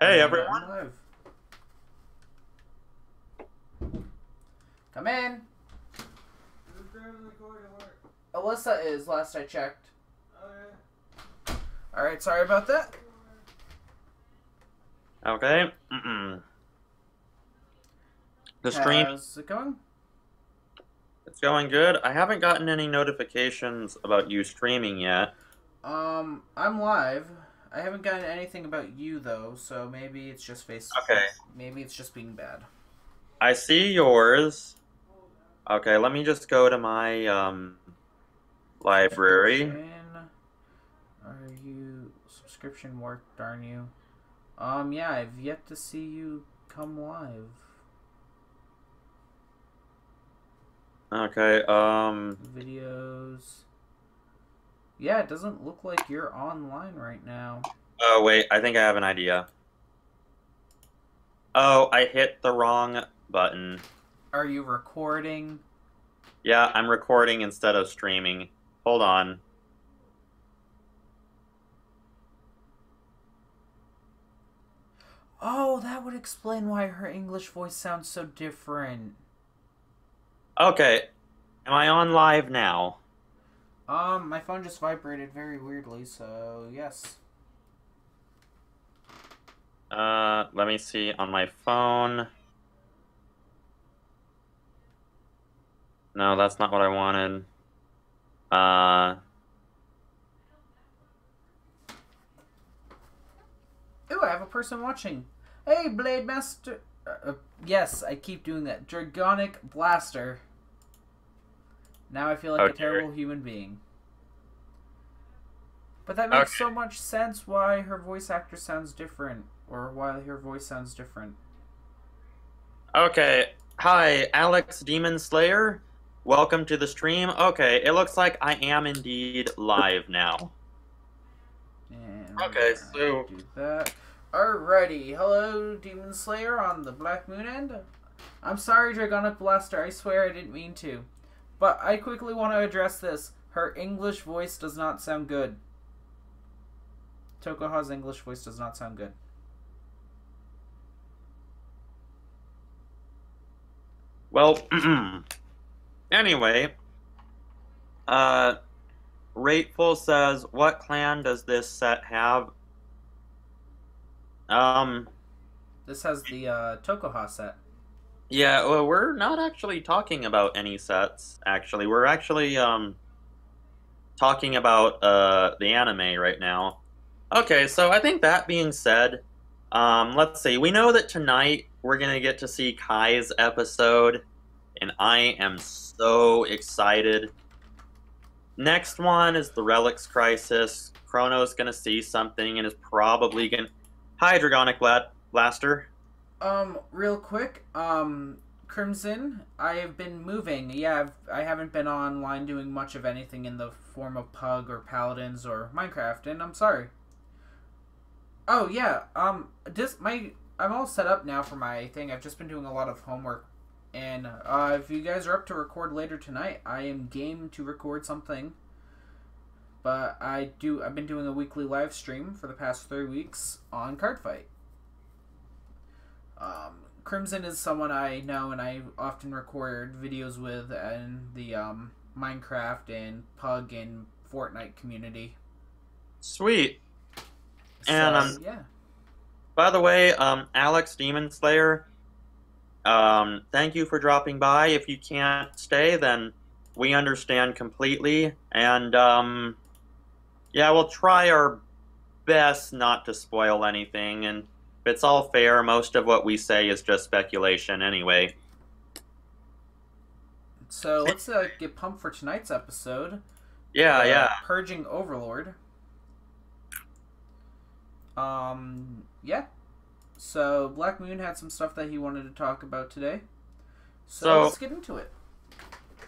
Hey And I'm everyone. live. Come in. Alyssa is, last I checked. Alright, sorry about that. Okay. The stream, How's it going? it's going good. I haven't gotten any notifications about you streaming yet. I'm live. I haven't gotten anything about you though, so maybe it's just Okay. maybe it's just being bad. I see yours. Okay, let me just go to my library. Are you subscription worked, aren't you? Yeah, I've yet to see you come live. Okay, Videos. Yeah, it doesn't look like you're online right now. oh wait, I think I have an idea. Oh, I hit the wrong button. Are you recording? Yeah, I'm recording instead of streaming. Hold on. Oh, that would explain why her English voice sounds so different. Okay, am I on live now? My phone just vibrated very weirdly, so yes. Let me see on my phone. No, that's not what I wanted. Ooh, I have a person watching. Hey, Blade Master. Yes, I keep doing that. Dragonic Blaster. Now I feel like a terrible human being. But that makes so much sense why her voice actor sounds different, or why her voice sounds different. Okay. Hi, Alex Demon Slayer. Welcome to the stream. Okay, it looks like I am indeed live now. And Okay, so do that. Alrighty, hello, Demon Slayer on the Black Moon End. I'm sorry, Dragonic Blaster. I swear I didn't mean to, but I quickly want to address this. Her English voice does not sound good. Tokoha's English voice does not sound good. well, anyway, Rateful says, what clan does this set have? This has the Tokoha set. Yeah, well, we're not actually talking about any sets, actually. We're actually, talking about, the anime right now. Okay, so I think that being said, let's see. We know that tonight we're gonna get to see Kai's episode, and I am so excited. Next one is the Relics Crisis. Chrono's gonna see something and is probably gonna... Hi, Dragonic Blaster. Real quick, Crimson, I have been moving. Yeah, I haven't been online doing much of anything in the form of Pug or Paladins or Minecraft, and I'm sorry. Oh yeah, I'm all set up now for my thing. I've just been doing a lot of homework, and if you guys are up to record later tonight, I am game to record something. But I've been doing a weekly live stream for the past 3 weeks on Cardfight. Crimson is someone I know and I often record videos with in the Minecraft and Pug and Fortnite community. Sweet. And so, yeah. by the way, Alex Demon Slayer, thank you for dropping by. If you can't stay, then we understand completely. And yeah, we'll try our best not to spoil anything. And if it's all fair, most of what we say is just speculation anyway. So let's get pumped for tonight's episode. Yeah. Purging Overlord. Yeah. So Black Moon had some stuff that he wanted to talk about today. So let's get into it.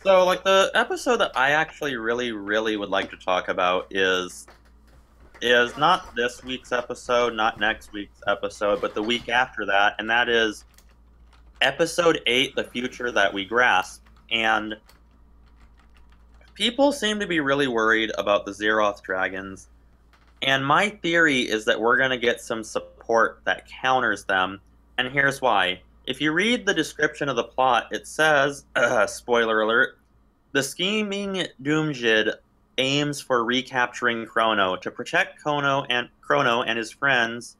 So, like, the episode that I actually really would like to talk about is not this week's episode, not next week's episode, but the week after that, and that is episode 8, The Future That We Grasp. And people seem to be really worried about the Zeroth dragons, and my theory is that we're going to get some support support that counters them, and here's why. If you read the description of the plot, it says, spoiler alert, the scheming Doomjid aims for recapturing Chrono. To protect Chrono and his friends,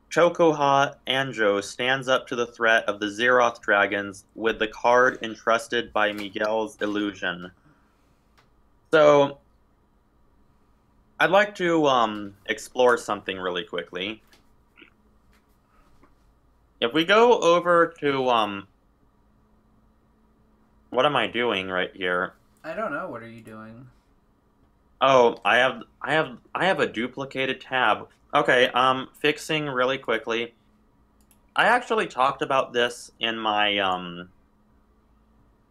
Chocoha Anjo stands up to the threat of the Zeroth dragons with the card entrusted by Miguel's illusion. So, I'd like to explore something really quickly. If we go over to what am I doing right here? I don't know. What are you doing? Oh, I have a duplicated tab. Okay, fixing really quickly. I actually talked about this in my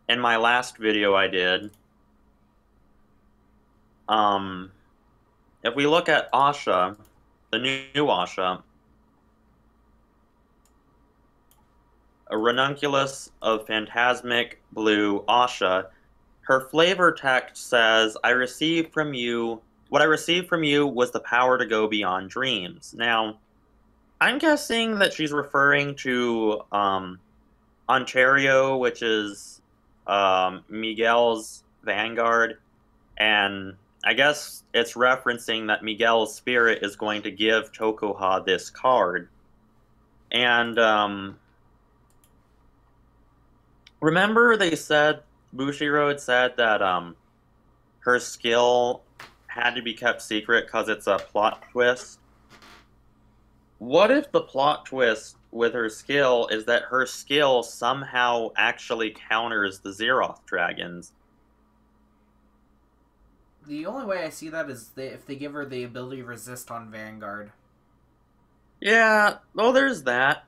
last video I did. If we look at Asha, the new Asha, a ranunculus of phantasmic blue Asha, her flavor text says, what I received from you was the power to go beyond dreams. Now, I'm guessing that she's referring to Ontario, which is Miguel's Vanguard, and I guess it's referencing that Miguel's spirit is going to give Chocoha this card. And remember Bushiroad had said that her skill had to be kept secret because it's a plot twist? What if the plot twist with her skill is that her skill somehow actually counters the Zeroth dragons? The only way I see that is if they give her the ability to resist on Vanguard. Yeah, well, there's that.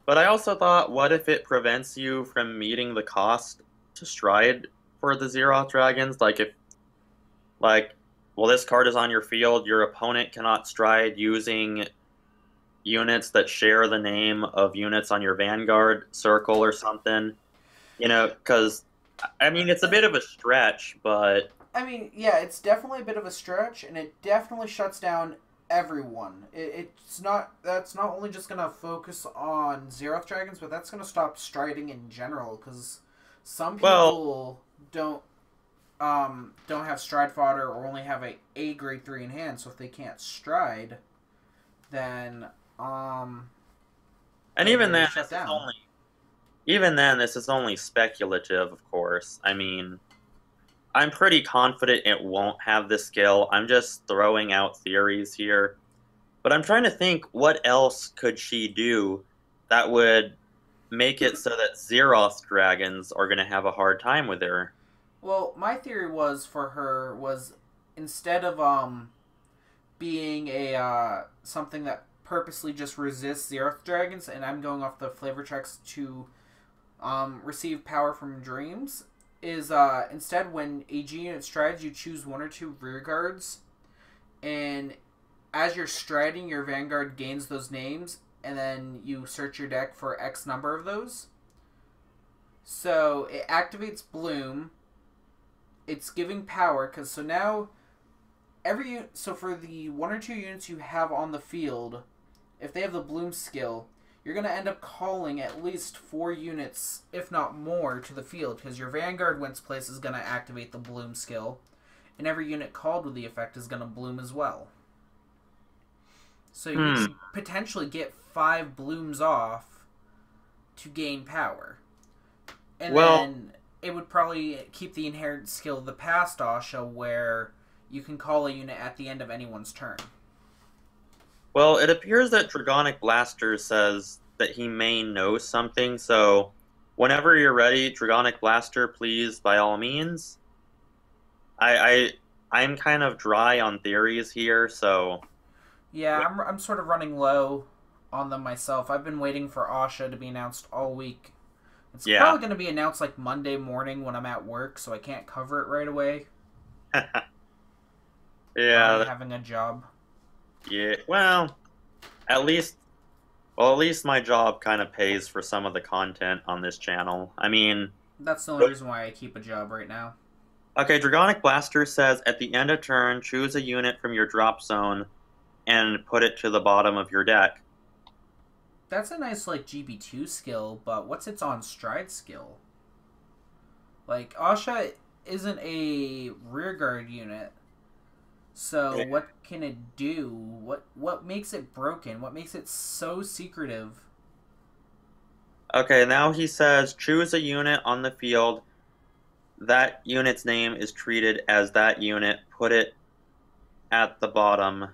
But I also thought, what if it prevents you from meeting the cost to stride for the Zeroth dragons? Well, this card is on your field, your opponent cannot stride using units that share the name of units on your Vanguard circle or something. You know, because, I mean, it's a bit of a stretch, but... I mean, yeah, it's definitely a bit of a stretch, and it definitely shuts down everyone. That's not only just gonna focus on Zeroth dragons, but that's gonna stop striding in general, because some people don't have stride fodder or only have a grade 3 in hand, so if they can't stride, then and even then, this is only speculative, of course. I mean, I'm pretty confident it won't have the skill. I'm just throwing out theories here. But I'm trying to think, what else could she do that would make it so that Zeroth dragons are going to have a hard time with her? Well, my theory was instead of being a something that purposely just resists Zeroth dragons, and I'm going off the flavor text to receive power from dreams, is instead when a G unit strides, you choose one or two rear guards, and as you're striding, your Vanguard gains those names, and then you search your deck for X number of those. So it activates Bloom. It's giving power, because so now so for the one or two units you have on the field, if they have the Bloom skill, you're going to end up calling at least 4 units, if not more, to the field, because your Vanguard Wince Place is going to activate the Bloom skill, and every unit called with the effect is going to Bloom as well. So you can potentially get 5 Blooms off to gain power. And then it would probably keep the inherent skill of the past Asha, where you can call a unit at the end of anyone's turn. Well, it appears that Dragonic Blaster says that he may know something, so whenever you're ready, Dragonic Blaster, please, by all means. I'm kind of dry on theories here, so... Yeah, I'm sort of running low on them myself. I've been waiting for Asha to be announced all week. It's probably going to be announced like Monday morning when I'm at work, so I can't cover it right away. Yeah. I'm having a job. Yeah, well, at least my job kind of pays for some of the content on this channel. I mean... That's the only reason why I keep a job right now. Okay, Dragonic Blaster says, at the end of turn, choose a unit from your drop zone and put it to the bottom of your deck. That's a nice, like, GB2 skill, but what's its on-stride skill? Like, Asha isn't a rearguard unit, so what can it do? What makes it broken? What makes it so secretive? Okay, now he says choose a unit on the field. That unit's name is treated as that unit. Put it at the bottom.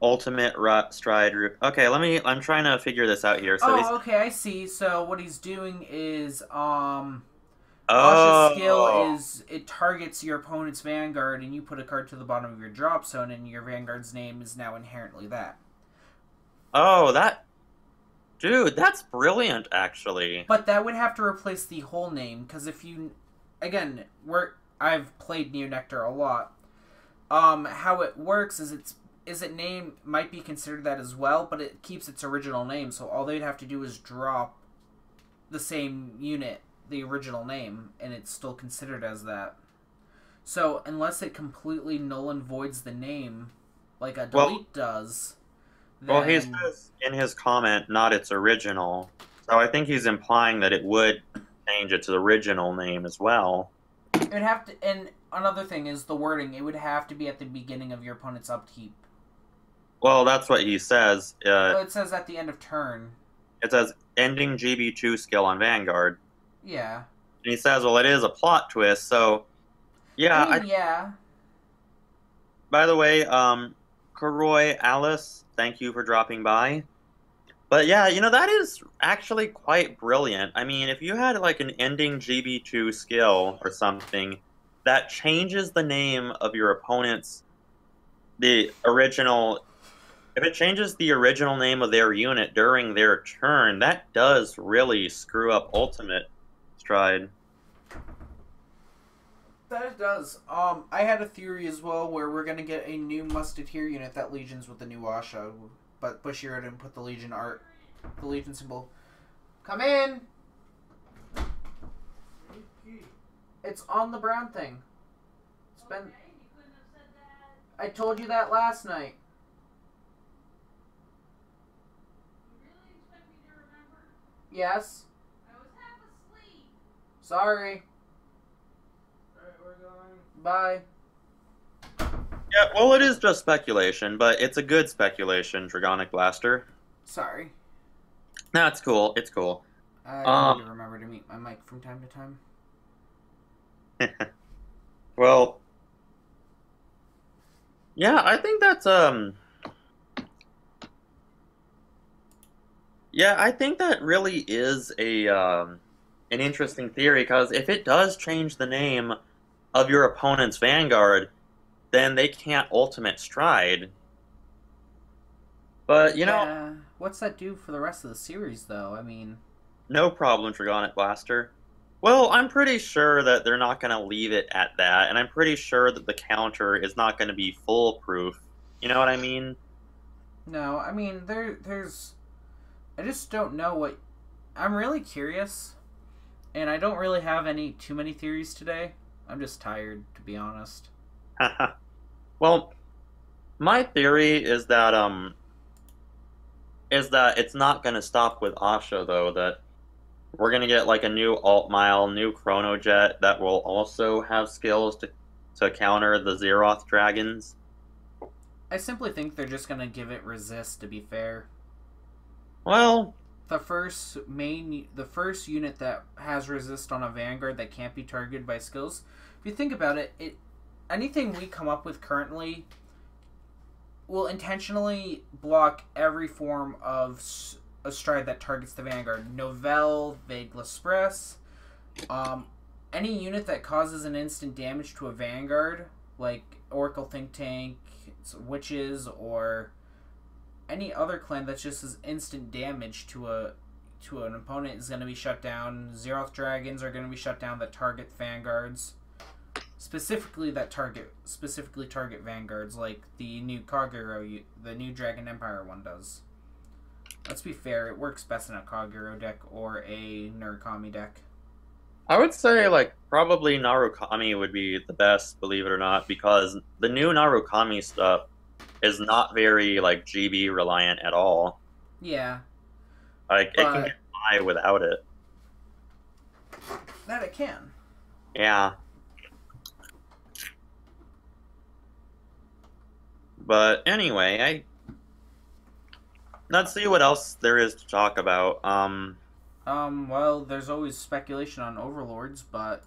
Ultimate stride root. Okay, I'm trying to figure this out here. So he's. Oh, okay, I see. So what he's doing is, Asha's skill Oh. is it targets your opponent's Vanguard, and you put a card to the bottom of your drop zone, and your Vanguard's name is now inherently that. Oh, that. Dude, that's brilliant, actually. But that would have to replace the whole name, because if you, again, I've played Neonectar a lot. How it works is its name might be considered that as well, but it keeps its original name. So all they'd have to do is drop the same unit, the original name, and it's still considered as that. So unless it completely null and voids the name, like a delete does, then... Well, he says in his comment, not its original. So I think he's implying that it would change its original name as well. It would have to, and another thing is the wording. It would have to be at the beginning of your opponent's upkeep. Well, that's what he says. Well, it says at the end of turn. It says ending GB2 skill on Vanguard. Yeah. And he says, well, it is a plot twist, so yeah. I mean, yeah. By the way, Karoy Alice, thank you for dropping by. But yeah, that is actually quite brilliant. I mean, if you had like an ending GB2 skill or something that changes the name of your opponent's, the original, if it changes the original name of their unit during their turn, that does really screw up Ultimate Stride. That it does. I had a theory as well where we're gonna get a new Musketeer unit that legions with the new Asha, but Bushiroad didn't put the Legion art, the Legion symbol. Come in. It's on the brown thing. It's been. I told you that last night. You really expect me to remember? Yes. I was half asleep. Sorry. Alright, we're going. Bye. Yeah, well, it is just speculation, but it's a good speculation, Dragonic Blaster. Sorry. No, it's cool. It's cool. I need to remember to mute my mic from time to time. Well, yeah, I think that's yeah, I think that really is an interesting theory, because if it does change the name of your opponent's Vanguard, then they can't Ultimate Stride. But Yeah. What's that do for the rest of the series, though? I mean, no problem, Dragonic Blaster. Well, I'm pretty sure that they're not going to leave it at that, and I'm pretty sure that the counter is not going to be foolproof. You know what I mean? no. I mean, there's. I just don't know what. I'm really curious, and I don't really have too many theories today. I'm just tired, to be honest. Well, my theory is that it's not going to stop with Asha, though. That we're going to get like a new Alt Mile, new Chrono Jet that will also have skills to counter the Zeroth dragons. I simply think they're just gonna give it resist, to be fair. Well, The first unit that has resist on a Vanguard that can't be targeted by skills. If you think about it, anything we come up with currently will intentionally block every form of a stride that targets the Vanguard. Novell, Vague L'Express, any unit that causes an instant damage to a Vanguard, like Oracle Think Tank, Witches, or any other clan that just does instant damage to an opponent is going to be shut down. Zeroth Dragons are going to be shut down that target Vanguards. Specifically target Vanguards, like the new Kagero, the new Dragon Empire one does. Let's be fair, it works best in a Kagero deck or a Nurikami deck. I would say like probably Narukami would be the best, believe it or not, because the new Narukami stuff is not very like GB reliant at all. Yeah, Like it can get but by without it. that it can. Yeah. But anyway, I let's see what else there is to talk about. Well, there's always speculation on overlords, but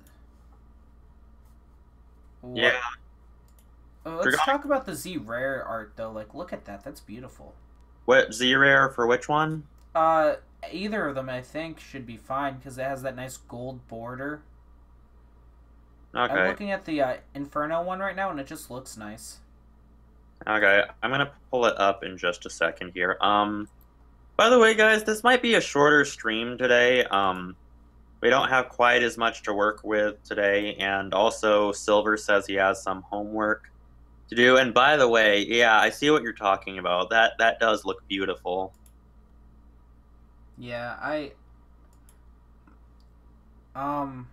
Yeah, what? Let's Dragonic. talk about the Z rare art though. Like, look at that. That's beautiful. What Z-Rare for which one? Uh, Either of them I think should be fine because it has that nice gold border. I'm Okay. looking at the Inferno one right now, and it just looks nice. Okay. I'm gonna pull it up in just a second here. By the way, guys, this might be a shorter stream today. We don't have quite as much to work with today, and also Silver says he has some homework to do. And by the way, yeah, I see what you're talking about. That does look beautiful. Yeah, I um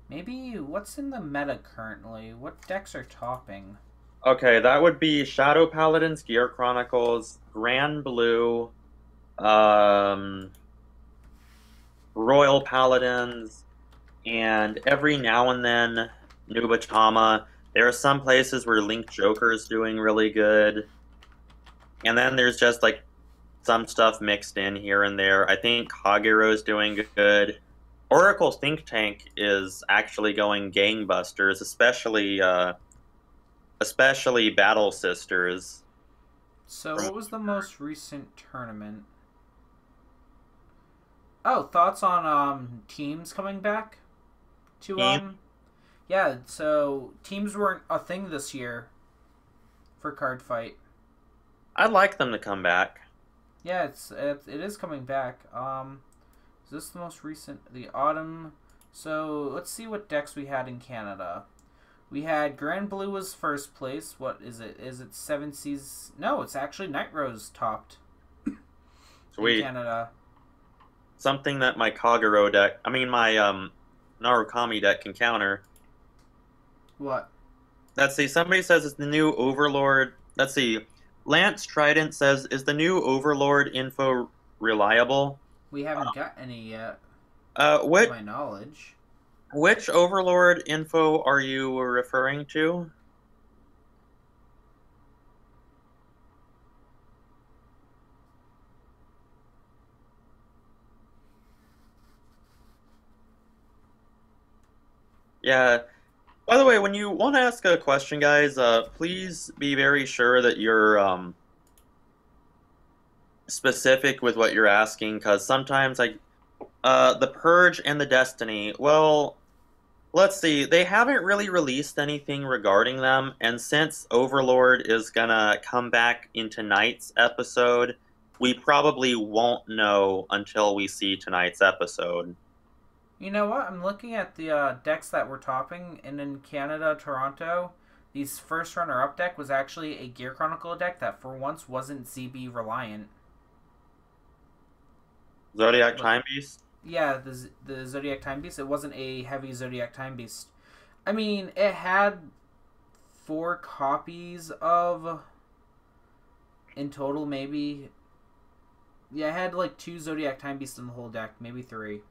maybe what's in the meta currently? What decks are topping? Okay, that would be Shadow Paladins, Gear Chronicles, Grand Blue, um, Royal Paladins, and every now and then Nubatama. There are some places where Link Joker is doing really good, and then there's just like some stuff mixed in here and there. I think Kagero is doing good. Oracle Think Tank is actually going gangbusters, especially Battle Sisters. So, From what was the most recent tournament? Oh, thoughts on teams coming back to team, yeah, so teams weren't a thing this year for Cardfight. I'd like them to come back. Yeah, it is coming back. Is this the most recent? The autumn. So let's see what decks we had in Canada. We had Grand Blue was first place. What is it? Is it Seven Seas? No, it's actually Night Rose topped in Sweet. Canada. Something that my Kagero deck, I mean my Narukami deck can counter. What? Let's see, somebody says it's the new Overlord. Let's see. Lance Trident says, is the new Overlord info reliable? We haven't got any yet, Uh, to which my knowledge. which Overlord info are you referring to? Yeah. By the way, when you want to ask a question, guys, please be very sure that you're specific with what you're asking, because sometimes the Purge and the Destiny. Well, let's see. They haven't really released anything regarding them, and since Overlord is gonna come back in tonight's episode, we probably won't know until we see tonight's episode. You know what? I'm looking at the decks that were topping, and in Canada, Toronto, these first runner-up deck was actually a Gear Chronicle deck that for once wasn't ZB reliant. Zodiac Look, Time Beast? yeah, the Zodiac Time Beast. It wasn't a heavy Zodiac Time Beast. I mean, it had 4 copies of in total, maybe. Yeah, it had like 2 Zodiac Time Beasts in the whole deck, maybe 3.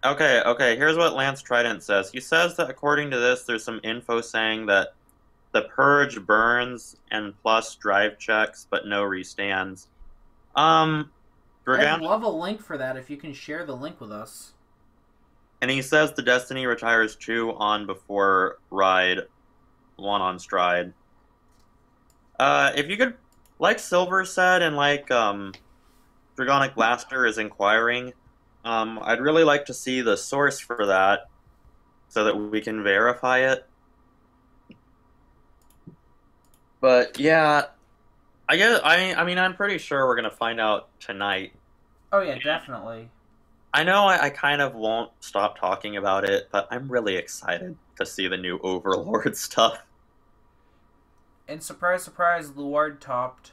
Okay. Here's what Lance Trident says. He says that according to this, there's some info saying that the Purge burns and plus drive checks, but no restands. Um, I'd Dragon, love a link for that if you can share the link with us. and he says the Destiny retires 2 on before ride, 1 on stride. If you could, like Silver said, and like Dragonic Blaster is inquiring, I'd really like to see the source for that so that we can verify it. But yeah, I mean I'm pretty sure we're gonna find out tonight. Oh yeah, definitely. I know I kind of won't stop talking about it, but I'm really excited to see the new Overlord stuff. And surprise, surprise, Luard topped.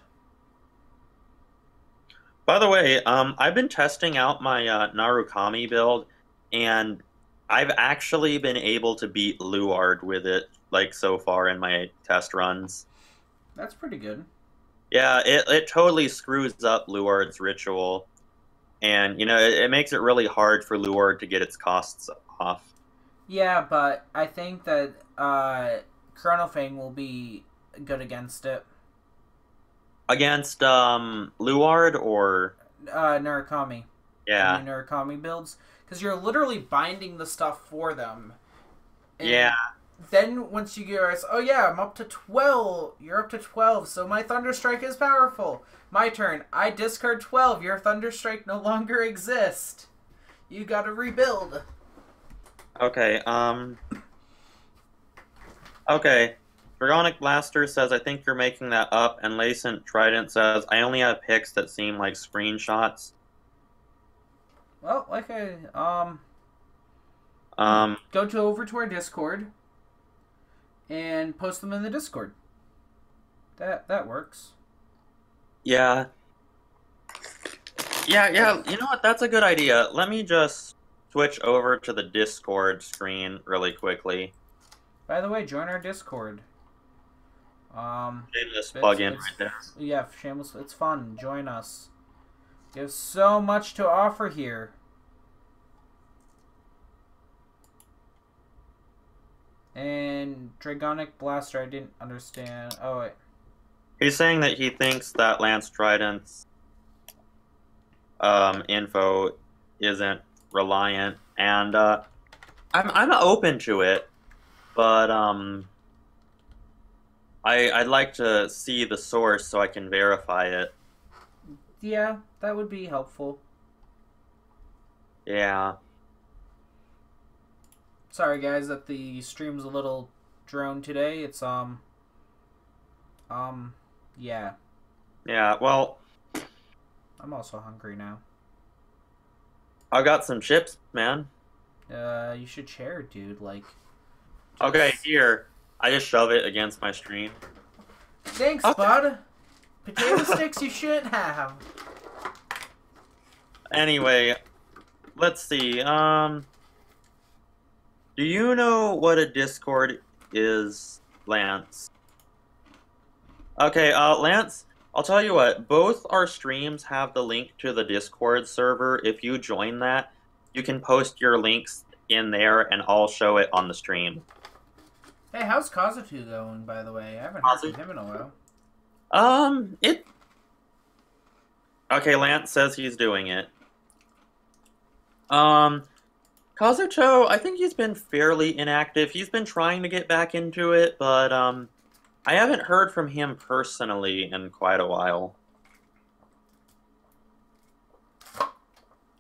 By the way, I've been testing out my Narukami build, and I've actually been able to beat Luard with it, like so far in my test runs. That's pretty good. Yeah, it totally screws up Luard's ritual, and it makes it really hard for Luard to get its costs off. Yeah, but I think that Chronofang will be good against it. Against Luard or Murakami. The yeah. new Murakami builds. Because you're literally binding the stuff for them. And Yeah. then once you realize, oh yeah, I'm up to 12. You're up to 12, so my Thunderstrike is powerful. My turn. I discard 12. Your Thunderstrike no longer exists. You gotta rebuild. Okay, okay. Dragonic Blaster says, I think you're making that up, and Lacent Trident says, I only have pics that seem like screenshots. Well, go over to our Discord and post them in the Discord. That works. Yeah. Yeah, you know what? That's a good idea. Let me just switch over to the Discord screen really quickly. By the way, join our Discord. Shameless plug-in right there. Yeah, shameless. It's fun. Join us. We have so much to offer here. And Dragonic Blaster, I didn't understand. Oh, wait. He's saying that he thinks that Lance Trident's info isn't reliant, and I'm open to it, but I'd like to see the source so I can verify it. Yeah, that would be helpful. Yeah. Sorry guys that the stream's a little drone today. It's yeah. Yeah, well, I'm also hungry now. I got some chips, man. You should share, dude. Like Okay, here. I just shove it against my stream. Thanks, Okay. bud. Potato sticks you shouldn't have. Anyway, let's see. Do you know what a Discord is, Lance? Okay, Lance, I'll tell you what. Both our streams have the link to the Discord server. If you join that, you can post your links in there, and I'll show it on the stream. Hey, how's Kazutu going, by the way? I haven't heard from him in a while. Okay, Lance says he's doing it. Kazuto, I think he's been fairly inactive. He's been trying to get back into it, but, I haven't heard from him personally in quite a while.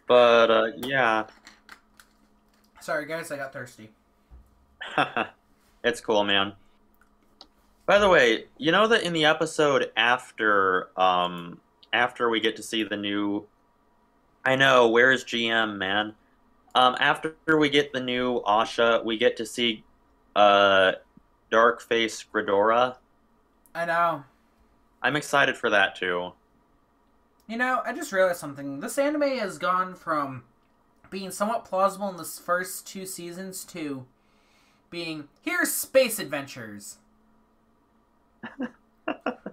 But, yeah. Sorry, guys, I got thirsty. It's cool, man. By the way, you know that in the episode after we get to see the new... I know, where's GM, man? After we get the new Asha, we get to see, Darkface Gridora. I know. I'm excited for that, too. You know, I just realized something. This anime has gone from being somewhat plausible in the first 2 seasons to being, here's space adventures.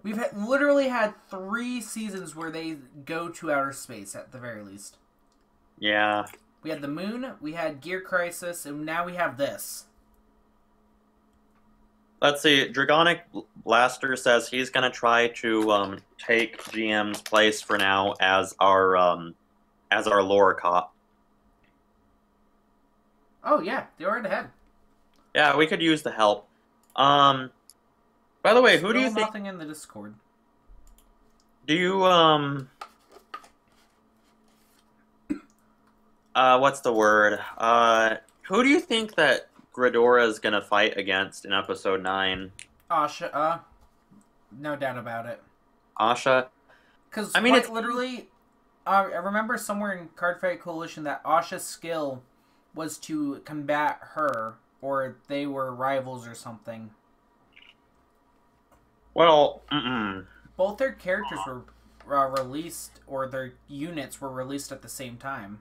We've literally had 3 seasons where they go to outer space, at the very least. Yeah. We had the moon, we had Gear Crisis, and now we have this. Let's see. Dragonic Blaster says he's gonna try to take GM's place for now as our lore cop. Oh yeah, they are ahead. Yeah, we could use the help. By the way, who do you think? Nothing in the Discord. Do you what's the word? Who do you think that Gridora is gonna fight against in episode 9? Asha, no doubt about it. Asha? Because, I mean, it's literally, I remember somewhere in Cardfight Coalition that Asha's skill was to combat her, or they were rivals or something. well, Both their characters were released, or their units were released at the same time.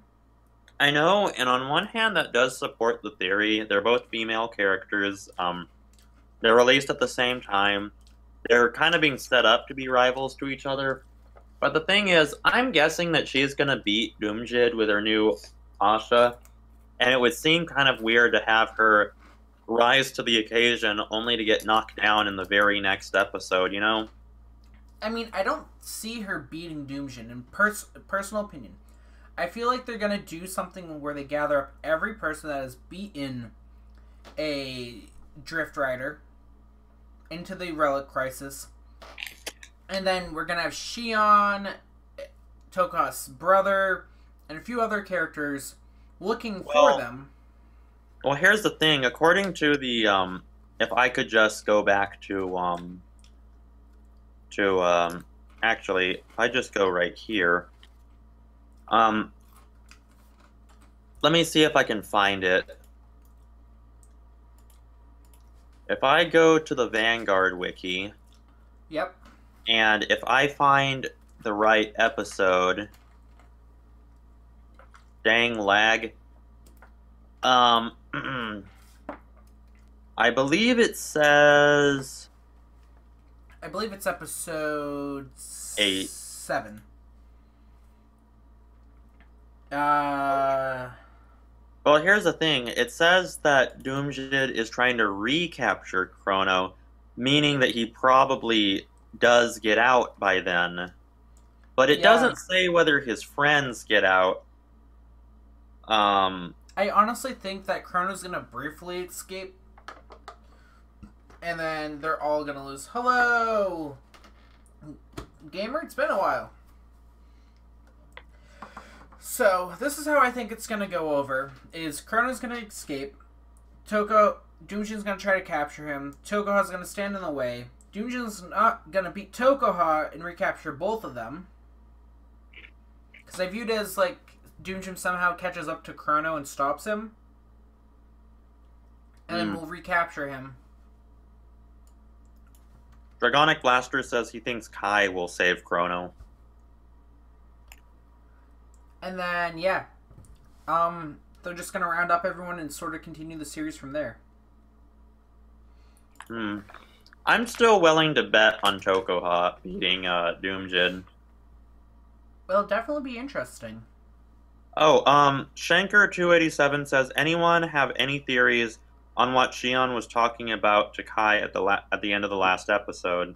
I know, and on one hand, that does support the theory. They're both female characters. They're released at the same time. They're kind of being set up to be rivals to each other. But the thing is, I'm guessing that she's gonna beat Doomjid with her new Asha, and it would seem kind of weird to have her rise to the occasion only to get knocked down in the very next episode, you know? I mean, I don't see her beating Doomjin. In personal opinion, I feel like they're gonna do something where they gather up every person that has beaten a Drift Rider into the Relic Crisis, and then we're gonna have Shion, Toka's brother, and a few other characters looking for them. Well, here's the thing. According to the if I could just go back to actually, if I just go right here, let me see if I can find it. If I go to the Vanguard wiki, Yep. and if I find the right episode, dang lag. I believe it says. I believe it's episode 8. 7. Well, here's the thing. It says that Doomjid is trying to recapture Chrono, meaning that he probably does get out by then. But it doesn't say whether his friends get out. I honestly think that Chrono's gonna briefly escape, and then they're all gonna lose. Hello, gamer. It's been a while. So this is how I think it's gonna go over: is Chrono's gonna escape, Doomjin's gonna try to capture him. Tokoha's gonna stand in the way. Doomjin's not gonna beat Tokoha and recapture both of them, because I viewed it as like Doomjin somehow catches up to Chrono and stops him, and then we'll recapture him. Dragonic Blaster says he thinks Kai will save Chrono. And then, yeah. They're just gonna round up everyone and sort of continue the series from there. I'm still willing to bet on Tokoha beating Doomjid. Well, it'll definitely be interesting. Oh, Shanker287 says, anyone have any theories on what Shion was talking about to Kai at the end of the last episode?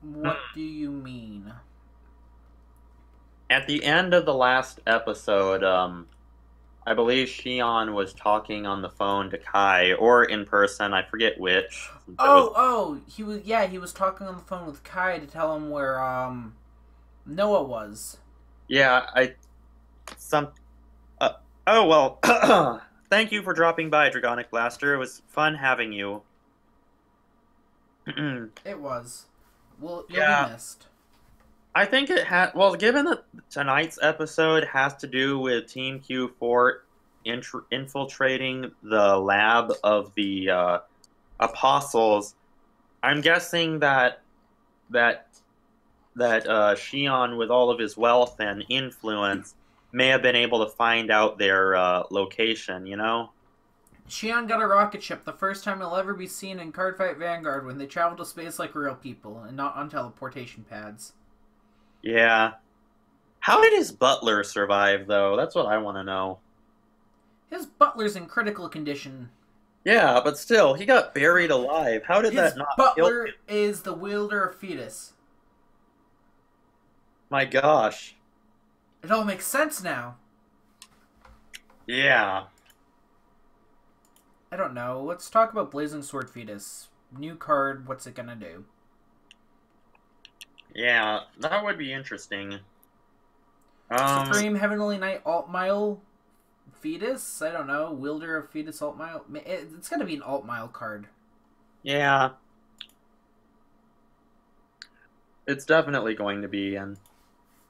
What do you mean? At the end of the last episode, I believe Shion was talking on the phone to Kai, or in person, I forget which. He was talking on the phone with Kai to tell him where, Noah was. Yeah, thank you for dropping by, Dragonic Blaster. It was fun having you. It was. Well, you'll be missed. I think it had. Well, given that tonight's episode has to do with Team Q4 infiltrating the lab of the apostles, I'm guessing that Shion, with all of his wealth and influence, may have been able to find out their location, you know? Shion got a rocket ship, the first time he'll ever be seen in Cardfight Vanguard, when they travel to space like real people, and not on teleportation pads. Yeah. How did his butler survive, though? That's what I want to know. His butler's in critical condition. Yeah, but still, he got buried alive. How did that not kill him? His butler is the wielder of fetus. My gosh. It all makes sense now. Yeah. I don't know. Let's talk about Blazing Sword Fetus. New card, what's it gonna do? Yeah, that would be interesting. Supreme Heavenly Knight Alt-Mile Fetus? I don't know. Wielder of Fetus Alt-Mile? It's gonna be an Alt-Mile card. Yeah. It's definitely going to be, and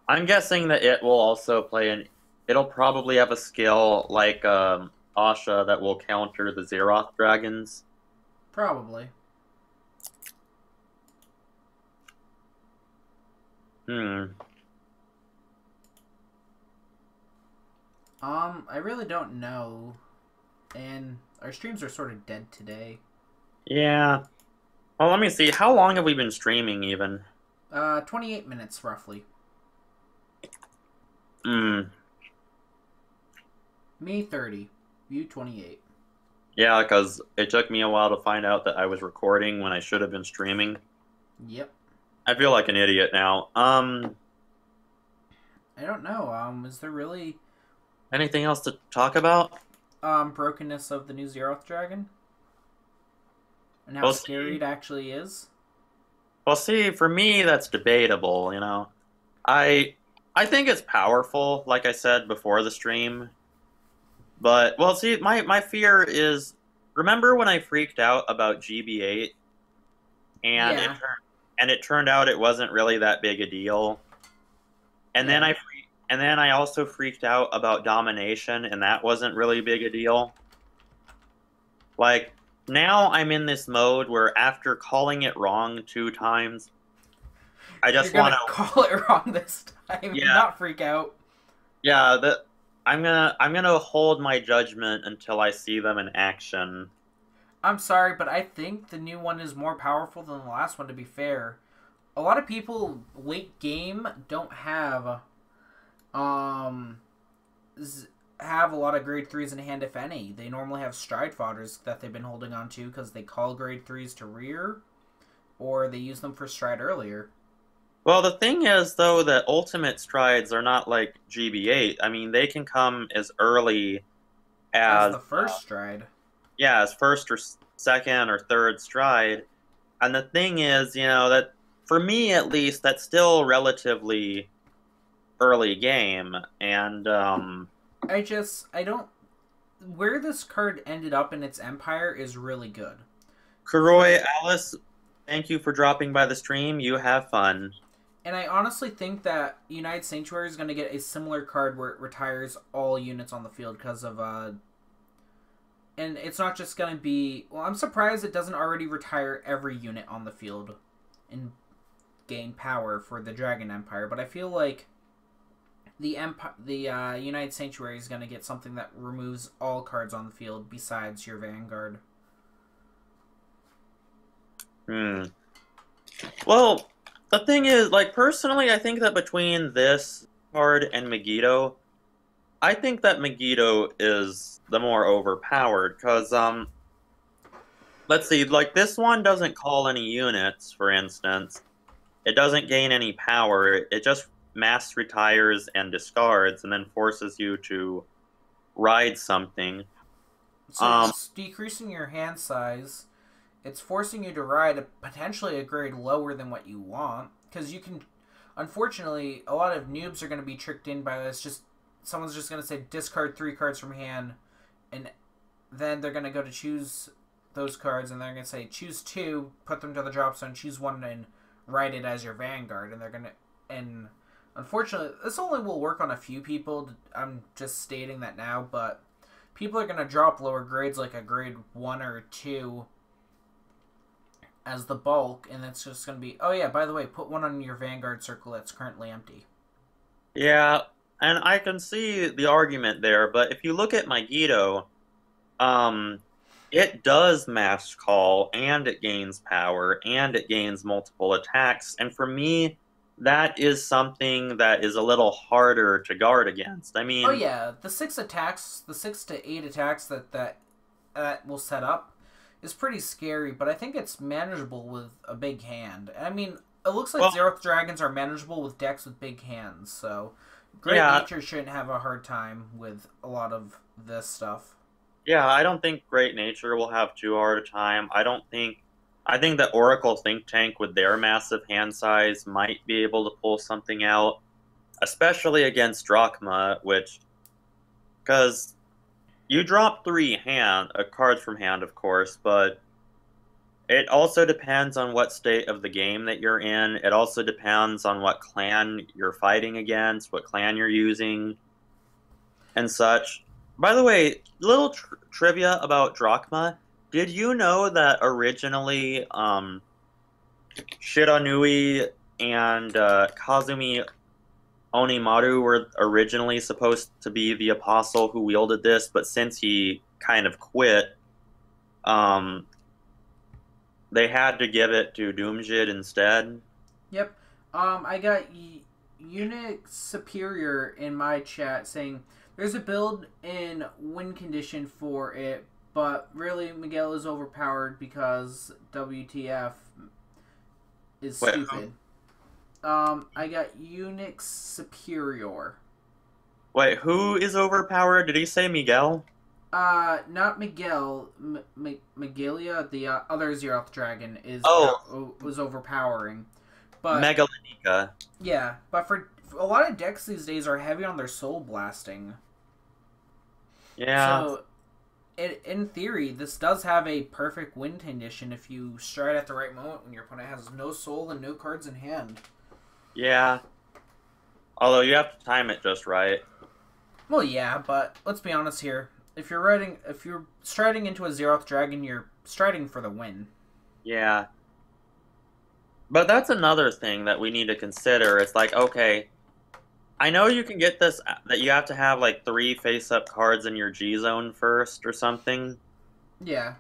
I'm guessing that it will also play it'll probably have a skill like Asha that will counter the Zeroth dragons. Probably. I really don't know. And our streams are sort of dead today. Yeah. Well, let me see. How long have we been streaming, even? 28 minutes, roughly. Hmm. Me, 30. You, 28. Yeah, because it took me a while to find out that I was recording when I should have been streaming. Yep. I feel like an idiot now. I don't know. Is there really, Anything else to talk about? brokenness of the new Zeroth Dragon? And how Well, scary see, it actually is? well, see, for me, that's debatable, you know. I I think it's powerful, like I said before the stream. But well, see, my fear is, remember when I freaked out about GB8 and Yeah. it turned out it wasn't really that big a deal. And then Yeah. and then I also freaked out about domination and that wasn't really big a deal. Like now I'm in this mode where after calling it wrong 2 times, I You're just want gonna to call it wrong this time and yeah, not freak out. yeah, I'm gonna hold my judgment until I see them in action. I'm sorry, but I think the new one is more powerful than the last one, to be fair. A lot of people late game don't um have a lot of grade 3s in hand, if any. They normally have stride fodders that they've been holding on to because they call grade 3s to rear, or they use them for stride earlier. Well, the thing is, though, that ultimate strides are not like GB8. I mean, they can come as early As as, the first stride. yeah, as first or second or third stride. And the thing is, you know, that for me at least, that's still relatively early game. And, I don't. Where this card ended up in its empire is really good. Kuroi, Alice, thank you for dropping by the stream. You have fun. And I honestly think that United Sanctuary is going to get a similar card where it retires all units on the field because of and it's not just going to be, well, I'm surprised it doesn't already retire every unit on the field and gain power for the Dragon Empire, but I feel like the United Sanctuary is going to get something that removes all cards on the field besides your Vanguard. Hmm. Well, the thing is, like, personally, I think that between this card and Megiddo, I think that Megiddo is the more overpowered, because, let's see, like, this one doesn't call any units, for instance. It doesn't gain any power. It just mass retires and discards, and then forces you to ride something. So it's decreasing your hand size. It's forcing you to ride potentially a grade lower than what you want. Because you can... Unfortunately, a lot of noobs are going to be tricked in by this. Just someone's just going to say discard 3 cards from hand. And then they're going to go to choose those cards. And they're going to say choose 2, put them to the drop zone, choose 1, and write it as your Vanguard. And they're going to... And unfortunately, this only will work on a few people. I'm just stating that now. But people are going to drop lower grades like a grade 1 or 2 as the bulk, and it's just going to be, oh yeah, by the way, put 1 on your Vanguard circle that's currently empty. Yeah, and I can see the argument there, but if you look at Megiddo, it does mass call, and it gains power, and it gains multiple attacks, and for me, that is something that is a little harder to guard against. I Oh mean, yeah, the 6 attacks, the 6 to 8 attacks that will set up is pretty scary, but I think it's manageable with a big hand. I mean, it looks like well, Zeroth Dragons are manageable with decks with big hands, so Great yeah, Nature shouldn't have a hard time with a lot of this stuff. yeah, I don't think Great Nature will have too hard a time. I think that Oracle Think Tank with their massive hand size might be able to pull something out, especially against Drachma, because you drop 3 cards from hand, of course, but it also depends on what state of the game that you're in. It also depends on what clan you're fighting against, what clan you're using, and such. By the way, little trivia about Drachma. Did you know that originally Shiranui and Kazumi Onimaru were originally supposed to be the apostle who wielded this, but since he kind of quit, um, they had to give it to Doomjid instead. Yep. I got Unix Superior in my chat saying there's a build in win condition for it, but really Miguel is overpowered because WTF is Wait, stupid. I got Unix Superior. Wait, who is overpowered? Did he say Miguel? Not Miguel. Megalia, the other Zeroth dragon, was overpowering. But Megalonica. yeah, but for a lot of decks these days are heavy on their soul blasting. Yeah. So, in theory, this does have a perfect win condition if you stride at the right moment when your opponent has no soul and no cards in hand. Yeah. Although you have to time it just right. Well, yeah, but let's be honest here. If you're striding into a Zeroth dragon, you're striding for the win. Yeah. But that's another thing that we need to consider. It's like, okay, I know you can get this, that you have to have like 3 face-up cards in your G zone first or something. Yeah.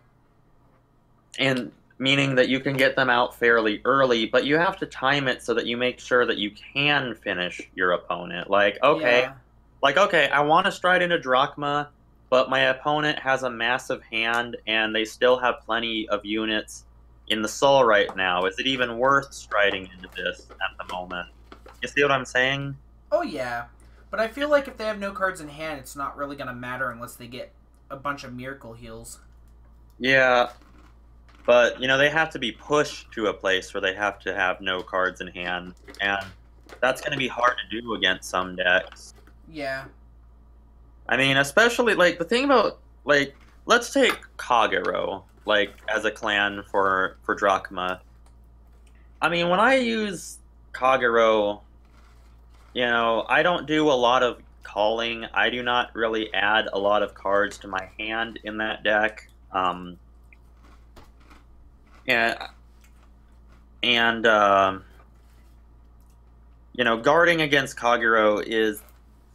And meaning that you can get them out fairly early, but you have to time it so that you make sure that you can finish your opponent. Like, okay, I want to stride into Drachma, but my opponent has a massive hand and they still have plenty of units in the soul right now. Is it even worth striding into this at the moment? You see what I'm saying? Oh, yeah. But I feel like if they have no cards in hand, it's not really going to matter unless they get a bunch of miracle heals. Yeah, but, you know, they have to be pushed to a place where they have to have no cards in hand, and that's going to be hard to do against some decks. Yeah. I mean, especially, like, the thing about, like, let's take Kagero, like, as a clan for Drachma. I mean, when I use Kagero, you know, I don't do a lot of calling. I do not really add a lot of cards to my hand in that deck. And you know, guarding against Kagero is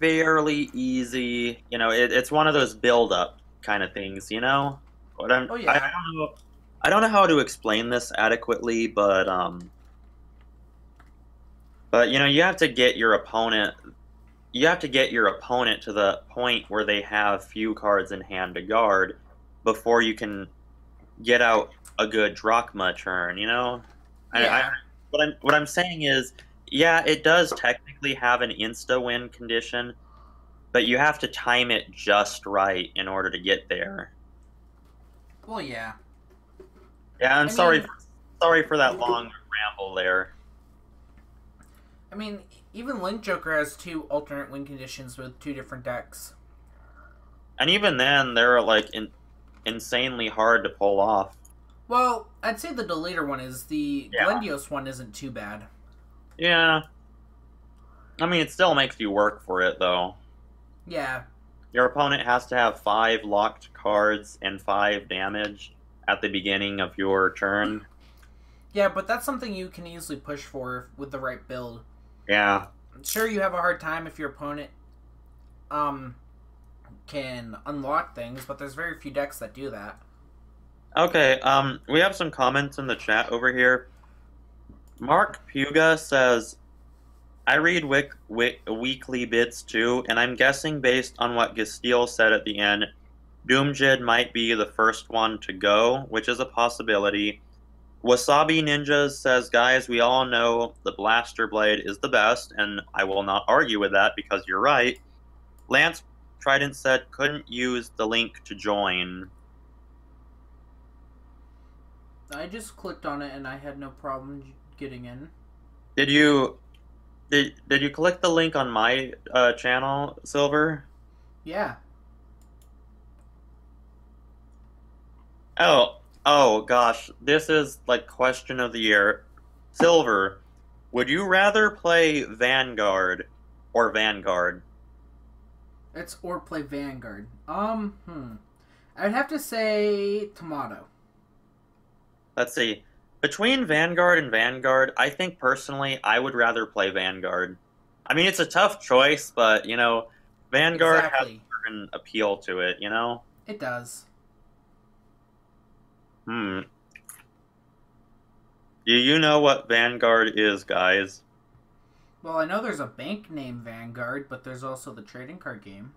fairly easy. You know, it's one of those build-up kind of things. You know, Oh, yeah. I don't know how to explain this adequately, but you know, you have to get your opponent. You have to get your opponent to the point where they have few cards in hand to guard before you can get out a good Drachma turn. You know, Yeah. what I'm saying is, yeah, it does technically have an insta win condition, but you have to time it just right in order to get there. Well, yeah. Yeah, I'm I sorry mean- sorry for that long ramble there. I mean, even Link Joker has 2 alternate win conditions with 2 different decks. And even then, they're like insanely hard to pull off. Well, I'd say the later one is. The Yeah. Glendios one isn't too bad. Yeah. I mean, it still makes you work for it, though. Yeah. Your opponent has to have 5 locked cards and 5 damage at the beginning of your turn. Yeah, but that's something you can easily push for with the right build. Yeah. Sure, you have a hard time if your opponent can unlock things, but there's very few decks that do that. Okay, we have some comments in the chat over here. Mark Puga says, I read weekly bits too, and I'm guessing based on what Gasteel said at the end, Doomjid might be the first one to go, which is a possibility. Wasabi Ninjas says, guys, we all know the Blaster Blade is the best, and I will not argue with that because you're right. Lance Trident said, couldn't use the link to join. I just clicked on it and I had no problem getting in. Did you click the link on my channel, Silver? Yeah. Oh gosh, this is like question of the year. Silver, would you rather play Vanguard or Vanguard? It's or play Vanguard. I'd have to say Tomato. Let's see. Between Vanguard and Vanguard, I think personally I would rather play Vanguard. I mean, it's a tough choice, but, you know, Vanguard has Exactly. a certain appeal to it, you know? It does. Hmm. Do you know what Vanguard is, guys? Well, I know there's a bank named Vanguard, but there's also the trading card game.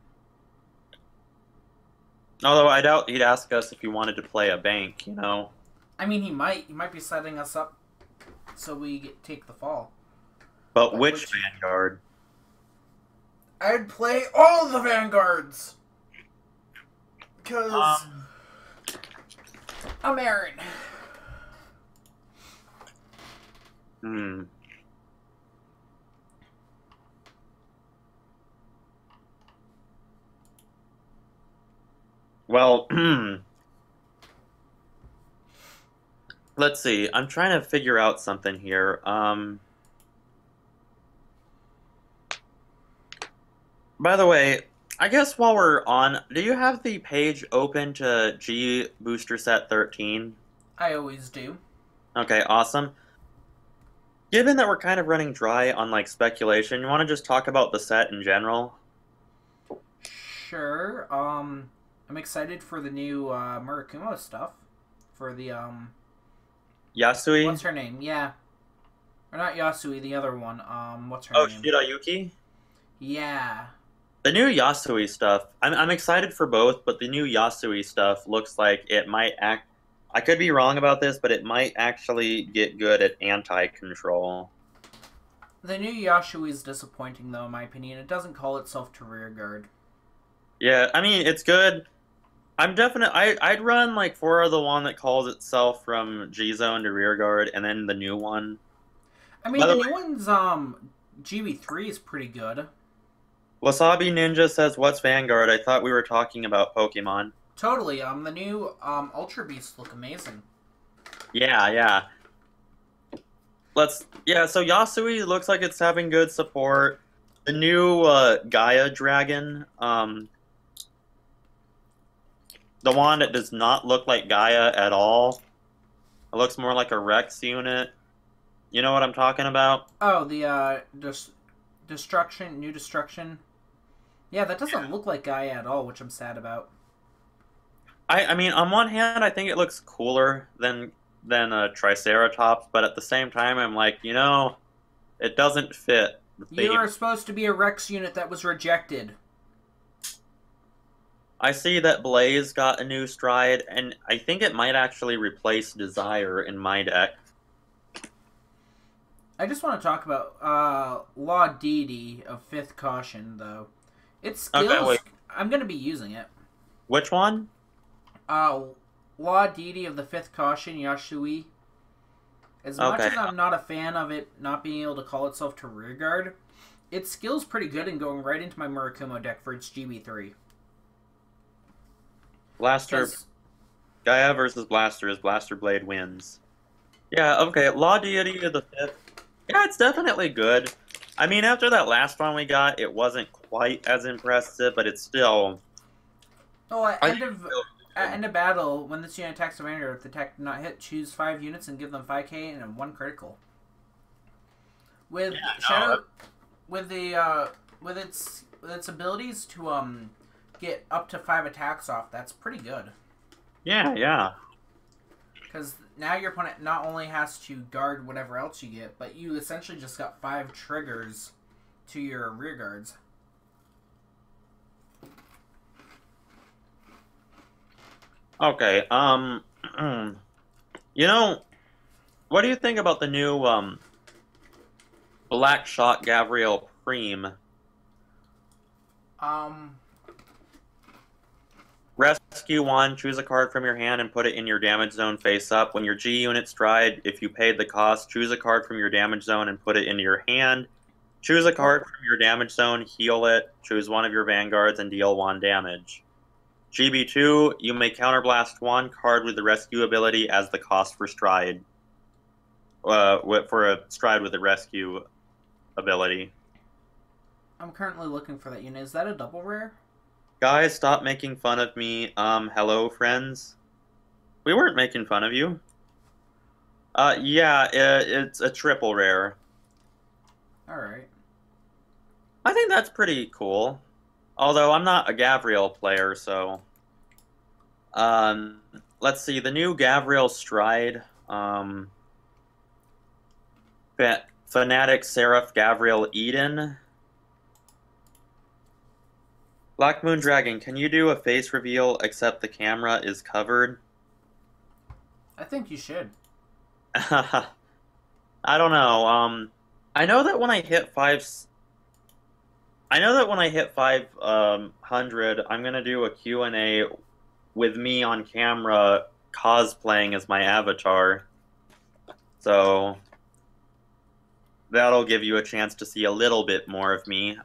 Although I doubt he'd ask us if he wanted to play a bank, you know? I mean, he might. He might be setting us up so take the fall. But But which which Vanguard? I'd play all the Vanguards because Um, I'm Aaron. hmm. Well, let's see. I'm trying to figure out something here. By the way, I guess while we're on, do you have the page open to G Booster Set 13? I always do. Okay, awesome. Given that we're kind of running dry on like speculation, you want to just talk about the set in general? Sure. I'm excited for the new Murakumo stuff. For the Yasui? what's her name? Yeah, or not Yasui, the other one. What's her Oh, name? Shirayuki? Yeah. The new Yasui stuff, I'm excited for both, but the new Yasui stuff looks like it might act. I could be wrong about this, but it might actually get good at anti-control. The new Yasui is disappointing, though, in my opinion. It doesn't call itself to rear guard. Yeah, I mean, it's good. I'd run like for the one that calls itself from G Zone to rear guard, and then the new one. I By mean, the the way, new one's GB3 is pretty good. Wasabi Ninja says, "What's Vanguard?" I thought we were talking about Pokemon. Totally. The new Ultra Beasts look amazing. Yeah, yeah. So Yasui looks like it's having good support. The new Gaia Dragon, the one that does not look like Gaia at all. It looks more like a Rex unit. You know what I'm talking about? Oh, the Destruction, new Destruction. Yeah, that doesn't look like Gaia at all, which I'm sad about. I mean, on one hand, I think it looks cooler than a Triceratops, but at the same time, I'm like, you know, it doesn't fit the You theme. are supposed to be a Rex unit that was rejected. I see that Blaze got a new stride, and I think it might actually replace Desire in my deck. I just want to talk about Law Deity of 5th Caution, though. Its skills, Okay, wait. I'm going to be using it. Which one? Law Deity of the 5th Caution, Yasui. As much Okay. as I'm not a fan of it not being able to call itself to rear guard, its skill's pretty good in going right into my Murakumo deck for its GB3. Blaster. Gaia versus Blasters. Blaster Blade wins. Yeah, okay. Law Deity of the Fifth. Yeah, it's definitely good. I mean, after that last one we got, it wasn't quite as impressive, but it's still. Oh, I think it's still at end of battle, when this unit attacks a Vanguard, if the attack did not hit, choose 5 units and give them 5k and 1 critical. With Shadow, with the with its abilities to get up to 5 attacks off, that's pretty good. Yeah, yeah. Because now your opponent not only has to guard whatever else you get, but you essentially just got 5 triggers to your rear guards. Okay, you know, what do you think about the new, Black Shot Gavriel Preem? Rescue 1, choose a card from your hand and put it in your damage zone face up. When your G unit stride, if you paid the cost, choose a card from your damage zone and put it into your hand. Choose a card from your damage zone, heal it, choose one of your vanguards, and deal 1 damage. GB2, you may counterblast 1 card with the rescue ability as the cost for stride. For a stride with the rescue ability. I'm currently looking for that unit. Is that a double rare? Guys, stop making fun of me. Hello, friends. We weren't making fun of you. Yeah, it's a triple rare. Alright. think that's pretty cool. Although I'm not a Gavriel player, so um, let's see the new Gavriel Stride. Fanatic Seraph Gavriel Eden. BlackMoonDragon, can you do a face reveal except the camera is covered? I think you should. I don't know. I know that when I hit I know that when I hit 500, I'm gonna do a Q&A with me on camera cosplaying as my avatar. So that'll give you a chance to see a little bit more of me.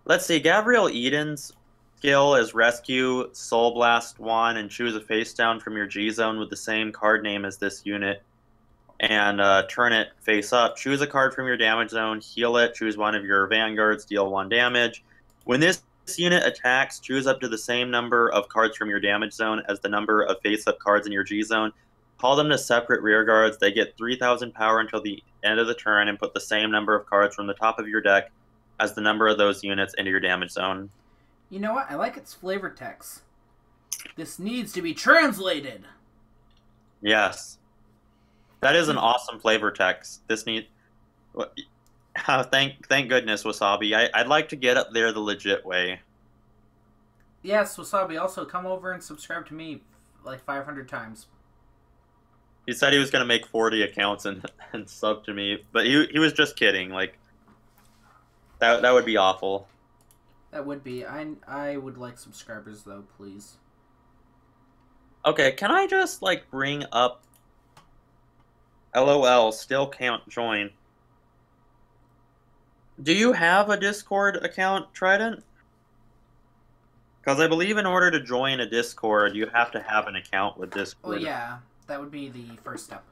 Let's see. Gabriel Eden's skill is Rescue Soul Blast 1 and choose a face down from your G zone with the same card name as this unit. And turn it face up. Choose a card from your damage zone, heal it, choose one of your Vanguards, deal 1 damage. When this unit attacks, choose up to the same number of cards from your damage zone as the number of face-up cards in your G zone. Call them to separate rear guards. They get 3,000 power until the end of the turn, and put the same number of cards from the top of your deck as the number of those units into your damage zone. You know what? I like its flavor text. This needs to be translated. Yes. That is an awesome flavor text. Thank goodness, Wasabi. I'd like to get up there the legit way. Yes, Wasabi, also come over and subscribe to me like 500 times. He said he was going to make 40 accounts and sub to me, but he was just kidding. Like, that would be awful. That would be. I would like subscribers, though, please. Okay, can I just, like, bring up... LOL, still can't join. Do you have a Discord account, Trident? Because I believe in order to join a Discord, you have to have an account with Discord. Well, yeah, that would be the first step.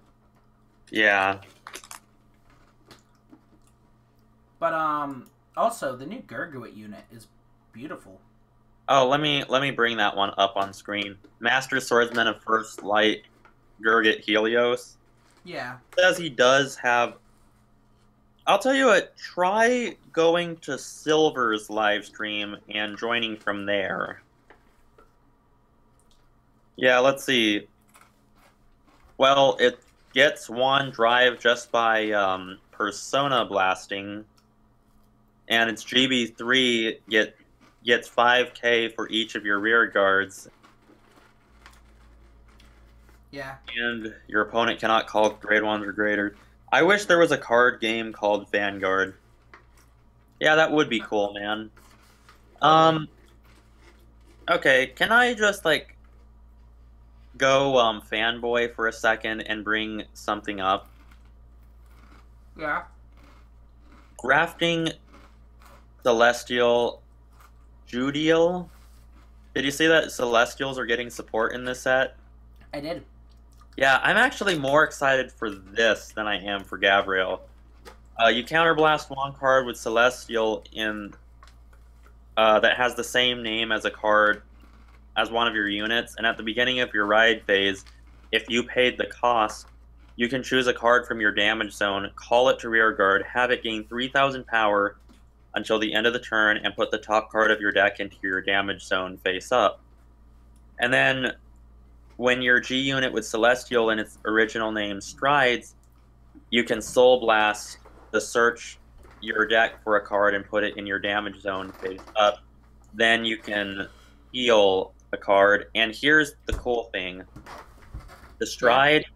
Yeah. But, also, the new Gurguit unit is beautiful. Oh, let me bring that one up on screen. Master Swordsman of First Light, Gurguit Helios. Yeah. Says he does have... I'll tell you what, try going to Silver's live stream and joining from there. Yeah, let's see. Well, it gets 1 drive just by persona blasting, and its GB3 gets 5k for each of your rear guards. Yeah. And your opponent cannot call grade 1s or greater. I wish there was a card game called Vanguard. Yeah, that would be cool, man. Okay, can I just, like, go fanboy for a second and bring something up? Yeah. Grafting Celestial Judiel. Did you see that Celestials are getting support in this set? I did. Yeah, I'm actually more excited for this than I am for Gabriel. You counterblast 1 card with Celestial in that has the same name as a card as one of your units, and at the beginning of your ride phase, if you paid the cost, you can choose a card from your damage zone, call it to rear guard, have it gain 3,000 power until the end of the turn, and put the top card of your deck into your damage zone face up. And then when your G unit with Celestial in its original name strides, you can Soul Blast to search your deck for a card and put it in your damage zone face up. Then you can heal a card. And here's the cool thing. The Stride,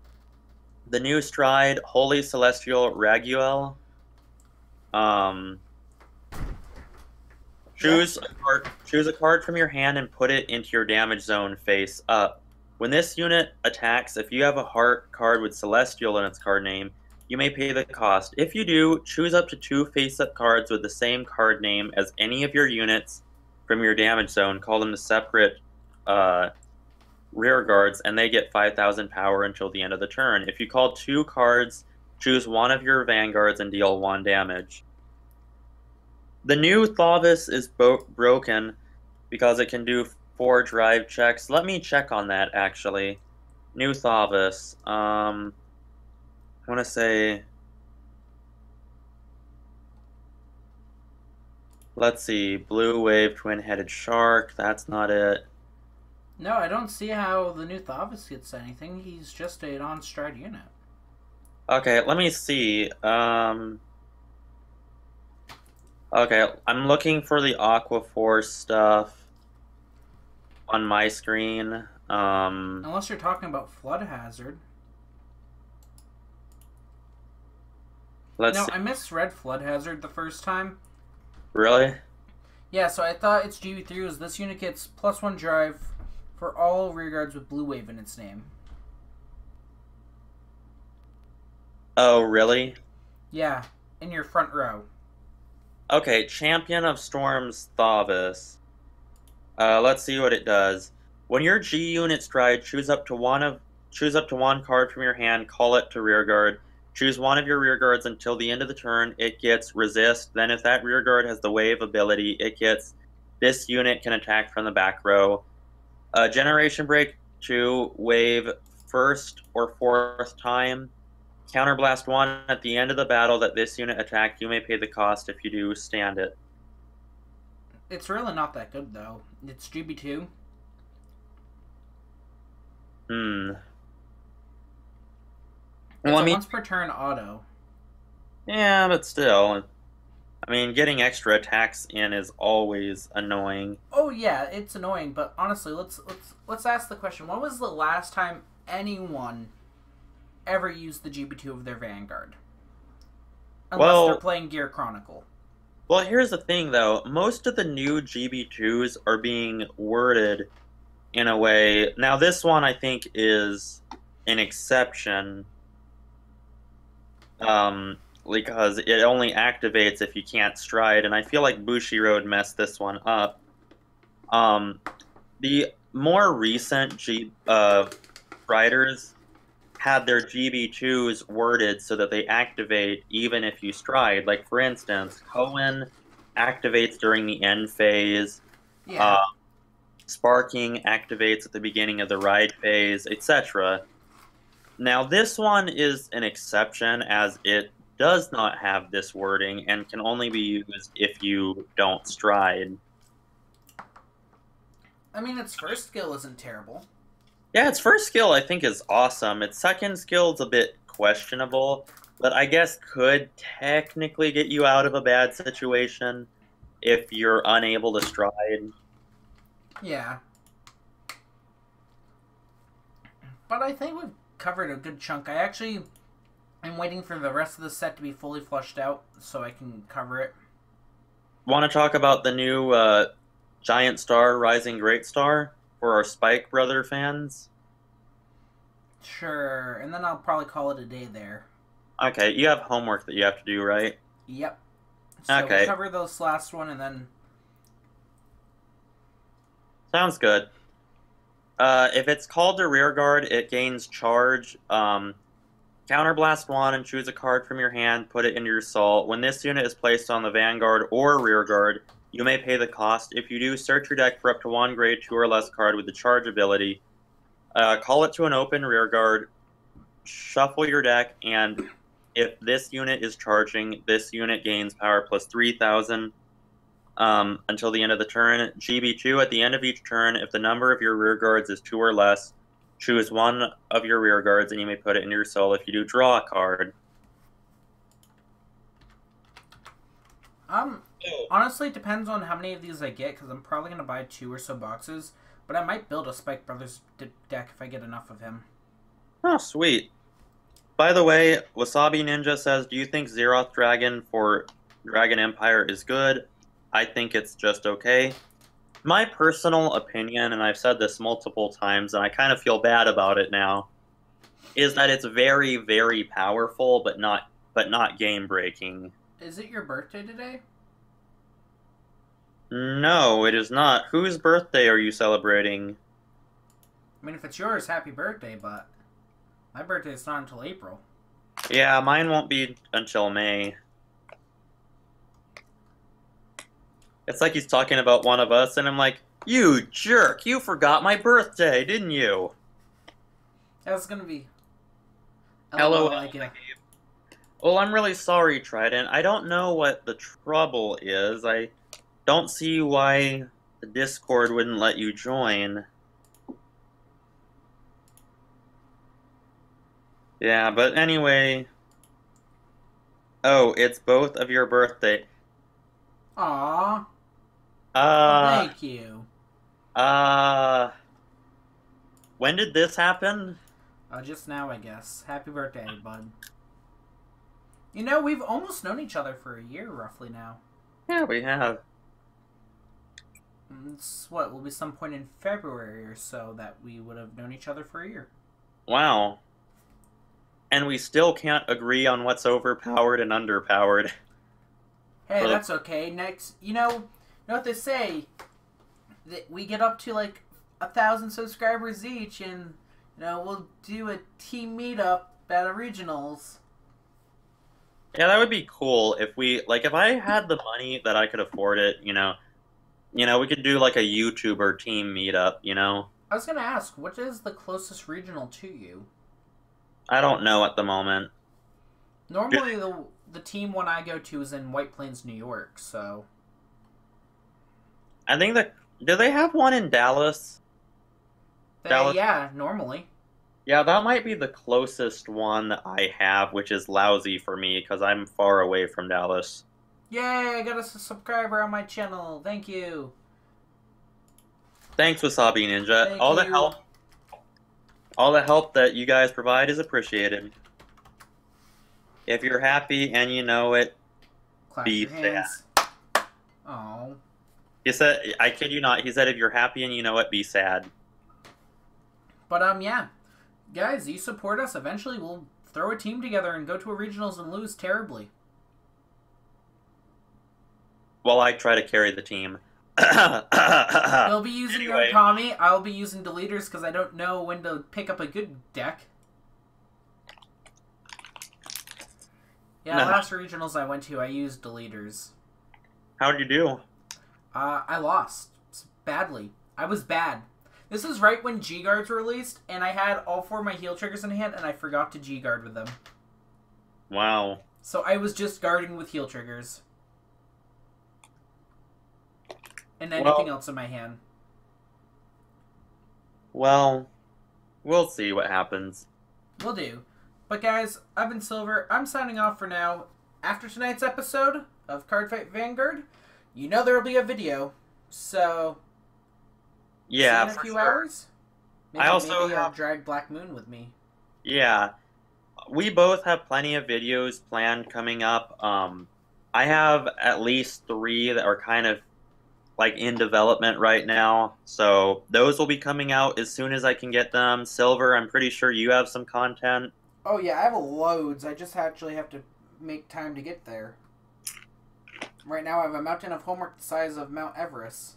the new Stride, Holy Celestial Raguel. Choose a card from your hand and put it into your damage zone face up. When this unit attacks, if you have a heart card with Celestial in its card name, you may pay the cost. If you do, choose up to 2 face-up cards with the same card name as any of your units from your damage zone. Call them the separate rear guards, and they get 5,000 power until the end of the turn. If you call 2 cards, choose one of your Vanguards and deal 1 damage. The new Thavis is broken because it can do 4 drive checks. Let me check on that, actually. New Thavis. I want to say... Let's see. Blue wave, twin-headed shark. That's not it. No, I don't see how the new Thavis gets anything. He's just a non-stride unit. Okay, let me see. Okay, I'm looking for the Aqua Force stuff on my screen. Unless you're talking about Flood Hazard. Let's No, see. I misread Flood Hazard the first time. Really? Yeah, so I thought its GB3 was this unit gets +1 drive for all rearguards with Blue Wave in its name. Oh, really? Yeah, in your front row. Okay, Champion of Storms Thavis. Let's see what it does. When your G unit stride, choose up to one card from your hand, call it to rearguard. Choose one of your rearguards until the end of the turn. It gets resist. Then, if that rearguard has the wave ability, it gets this unit can attack from the back row. Generation Break 2, wave first or fourth time. Counterblast 1 at the end of the battle that this unit attacked. You may pay the cost. If you do, stand it. It's really not that good, though. It's GB2. Hmm. It's Well, a once per turn auto. yeah, but still. I mean, getting extra attacks in is always annoying. Oh yeah, it's annoying, but honestly, let's ask the question: when was the last time anyone ever used the GB2 of their Vanguard? Unless they're playing Gear Chronicle. Well, here's the thing, though. Most of the new GB2s are being worded in a way. Now, this one I think is an exception, because it only activates if you can't stride, and I feel like Bushiroad messed this one up. The more recent striders had their GB2s worded so that they activate even if you stride. Like, for instance, Cohen activates during the end phase. Yeah. Sparking activates at the beginning of the ride phase, etc. Now, this one is an exception, as it does not have this wording and can only be used if you don't stride. I mean, its first skill isn't terrible. Yeah, its first skill I think is awesome. Its second skill is a bit questionable, but I guess could technically get you out of a bad situation if you're unable to stride. Yeah. But I think we've covered a good chunk. I actually am waiting for the rest of the set to be fully flushed out so I can cover it. Want to talk about the new Giant Star Rising Great Star for our Spike Brother fans? Sure, and then I'll probably call it a day there. Okay, you have homework that you have to do, right? Yep. So Okay. we'll cover this last one and then... Sounds good. If it's called to rearguard, it gains charge. Counterblast 1 and choose a card from your hand, put it into your soul. When this unit is placed on the Vanguard or rearguard, you may pay the cost. If you do, search your deck for up to one grade 2 or less card with the charge ability. Call it to an open rearguard, shuffle your deck, and if this unit is charging, this unit gains power plus 3,000 until the end of the turn. GB2, at the end of each turn, if the number of your rearguards is 2 or less, choose one of your rearguards and you may put it into your soul. If you do, draw a card. Honestly, it depends on how many of these I get, because I'm probably going to buy 2 or so boxes, but I might build a Spike Brothers deck if I get enough of him. Oh, sweet. By the way, Wasabi Ninja says, do you think Zeroth Dragon for Dragon Empire is good? I think it's just okay. My personal opinion, and I've said this multiple times, and I kind of feel bad about it now, is that it's very, very powerful, but not game-breaking. Is it your birthday today? No, it is not. Whose birthday are you celebrating? I mean, if it's yours, happy birthday, but my birthday is not until April. Yeah, mine won't be until May. It's like he's talking about one of us, and I'm like, you jerk, you forgot my birthday, didn't you? That's gonna be... LOL. I get. Well, I'm really sorry, Trident. I don't know what the trouble is. don't see why the Discord wouldn't let you join. Yeah, but anyway. Oh, it's both of your birthday. Aw. Well, Uh, thank you. uh, when did this happen? Just now, I guess. Happy birthday, bud. You know, we've almost known each other for a year, roughly now. Yeah, we have. It's what will be some point in February or so that we would have known each other for a year. Wow. And we still can't agree on what's overpowered and underpowered. Hey, Well, that's okay. Next, you know what they say? That we get up to like 1,000 subscribers each, and we'll do a team meetup at a regionals. Yeah, that would be cool if we if I had the money that I could afford it, we could do like a YouTuber team meetup. I was gonna ask, what is the closest regional to you? I don't know at the moment. Normally, the team one I go to is in White Plains, New York. So I think do they have one in Dallas? Dallas? yeah, normally. Yeah, that might be the closest one that I have, which is lousy for me because I'm far away from Dallas. Yay! I got a subscriber on my channel. Thank you. Thanks, Wasabi Ninja. Thank all you. the help that you guys provide is appreciated. If you're happy and you know it, Clap be your hands. Oh. He said, I kid you not, he said if you're happy and you know it, be sad. But yeah. Guys, you support us, eventually we'll throw a team together and go to a regionals and lose terribly. While I try to carry the team. You'll be using your Anyway. Tommy, I'll be using deleters because I don't know when to pick up a good deck. Yeah, No. last regionals I went to, I used deleters. How'd you do? I lost. Badly. I was bad. This is right when G-Guards were released, and I had all 4 of my heal triggers in hand, and I forgot to G-Guard with them. Wow. So I was just guarding with heal triggers. And anything else in my hand. Well, we'll see what happens. Will do. But guys, I've been Silver. I'm signing off for now. After tonight's episode of Cardfight Vanguard, you know there will be a video. So, Yeah, see you in a for few sure. hours. Maybe, I also I'll have- drag Black Moon with me. Yeah. We both have plenty of videos planned coming up. I have at least 3 that are kind of in development right now. So those will be coming out as soon as I can get them. Silver, I'm pretty sure you have some content. Oh yeah, I have loads. I just actually have to make time to get there. Right now I have a mountain of homework the size of Mount Everest.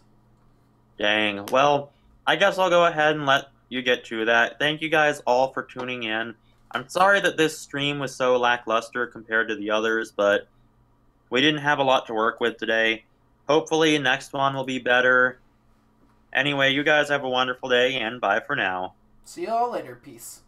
Dang. Well, I guess I'll go ahead and let you get to that. Thank you guys all for tuning in. I'm sorry that this stream was so lackluster compared to the others, but we didn't have a lot to work with today. Hopefully next one will be better. Anyway, you guys have a wonderful day, and bye for now. See you all later. Peace.